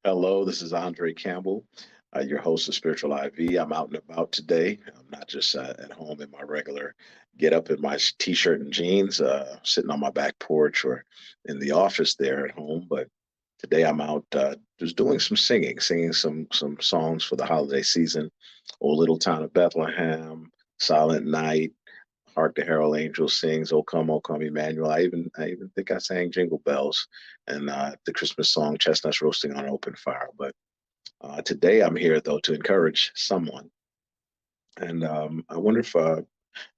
Hello, this is André Campbell, your host of Spiritual IV. I'm out and about today. I'm not just at home in my regular get up in my t-shirt and jeans, sitting on my back porch or in the office there at home. But today I'm out just doing some singing some songs for the holiday season. O Little Town of Bethlehem, Silent Night, Hark the Herald Angels sings, O Come, Emmanuel. I even think I sang Jingle Bells and the Christmas song Chestnuts Roasting on an Open Fire. But today I'm here though to encourage someone. And I wonder if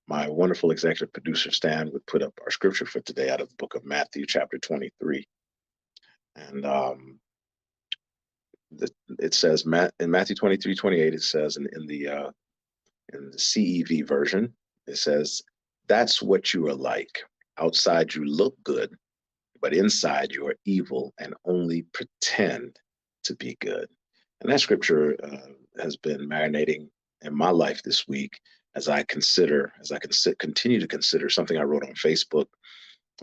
my wonderful executive producer Stan would put up our scripture for today out of the book of Matthew, chapter 23. And it says in Matthew 23:28, it says in the CEV version, it says, "That's what you are like. Outside you look good, but inside you are evil and only pretend to be good." And that scripture has been marinating in my life this week as I continue to consider something I wrote on Facebook.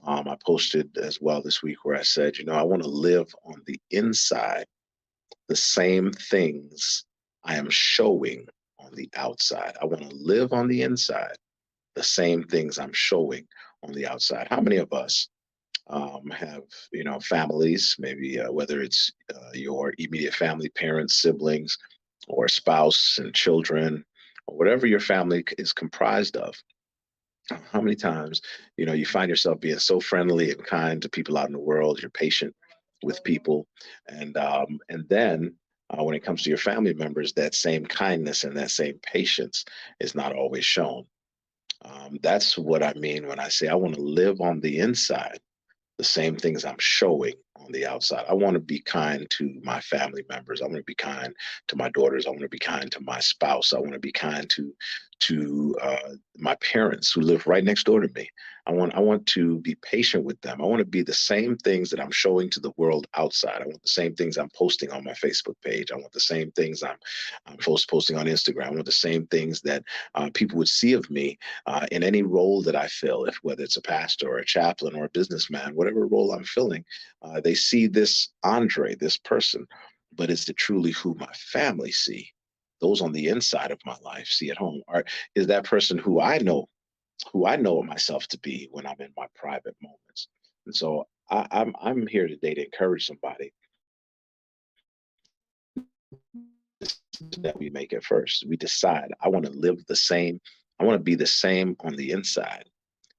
I posted as well this week where I said, I want to live on the inside the same things I am showing on the outside. I want to live on the inside the same things I'm showing on the outside. How many of us have families, maybe whether it's your immediate family, parents, siblings, or spouse and children, or whatever your family is comprised of? How many times you find yourself being so friendly and kind to people out in the world? You're patient with people, and then when it comes to your family members, that same kindness and that same patience is not always shown. That's what I mean when I say I want to live on the inside the same things I'm showing on the outside. I want to be kind to my family members. I want to be kind to my daughters. I want to be kind to my spouse. I want to be kind to my parents who live right next door to me. I want to be patient with them. I want to be the same things that I'm showing to the world outside. I want the same things I'm posting on my Facebook page. I want the same things I'm posting on Instagram. I want the same things that people would see of me in any role that I fill, if whether it's a pastor or a chaplain or a businessman, whatever role I'm filling, they see this Andre, this person, but is it truly who my family see? Those on the inside of my life see at home? Or is that person who I know myself to be when I'm in my private moments? And so I'm here today to encourage somebody that we make it first. We decide I want to live the same. I want to be the same on the inside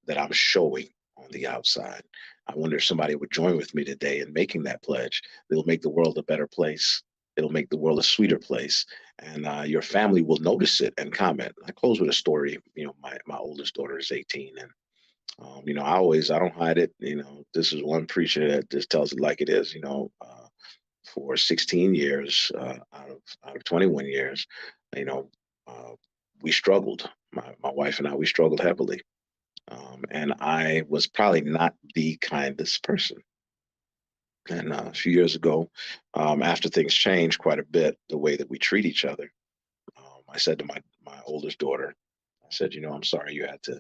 that I'm showing on the outside. I wonder if somebody would join with me today in making that pledge. It'll make the world a better place. It'll make the world a sweeter place. And your family will notice it and comment. I close with a story. My oldest daughter is 18. And, I don't hide it. This is one preacher that just tells it like it is, for 16 years out of 21 years, you know, uh, we struggled. My wife and I, we struggled heavily. And I was probably not the kindest person. And a few years ago, after things changed quite a bit, the way that we treat each other, I said to my oldest daughter, I said, I'm sorry you had to,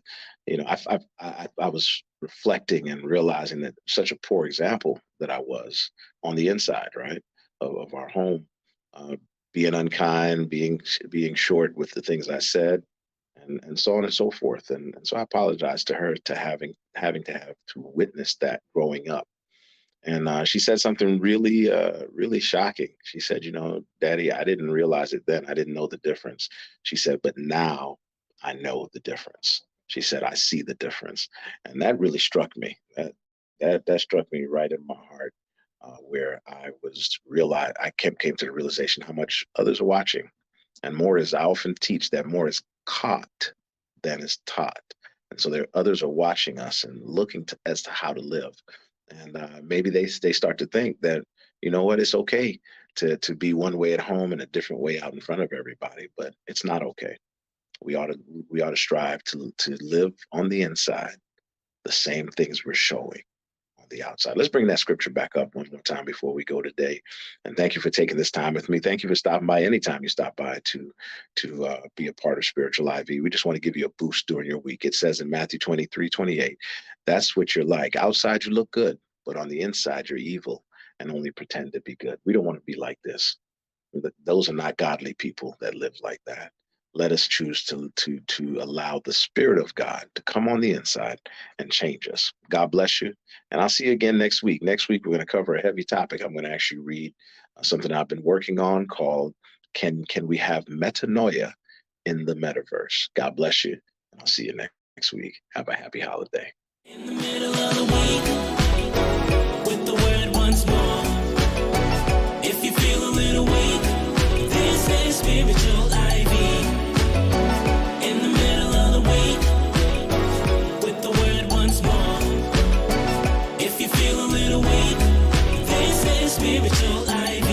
I was reflecting and realizing that such a poor example that I was on the inside, right, of our home, uh, being unkind, being short with the things I said, and so on and so forth. And so I apologized to her to having to have to witness that growing up. And she said something really shocking. She said, Daddy, I didn't realize it then. I didn't know the difference. She said, but now I know the difference. She said, I see the difference. And that really struck me. That struck me right in my heart, where I came to the realization how much others are watching. And more is, I often teach that more is caught than is taught. And so others are watching us and looking as to how to live. And maybe they start to think that, what, it's okay to be one way at home and a different way out in front of everybody, but it's not okay. We ought to strive to live on the inside the same things we're showing on the outside. Let's bring that scripture back up one more time before we go today. And thank you for taking this time with me. Thank you for stopping by anytime you stop by to be a part of Spiritual IV. We just want to give you a boost during your week. It says in Matthew 23:28, that's what you're like. Outside you look good, but on the inside you're evil and only pretend to be good. We don't want to be like this. Those are not godly people that live like that. Let us choose to allow the Spirit of God to come on the inside and change us. God bless you, and I'll see you again next week. Next week we're going to cover a heavy topic. I'm going to actually read something I've been working on called "Can We Have Metanoia in the Metaverse?" God bless you, and I'll see you next week. Have a happy holiday. In the middle of the week, with the word once more. If you feel a little weak, this is spiritual IV. In the middle of the week, with the word once more. If you feel a little weak, this is spiritual IV.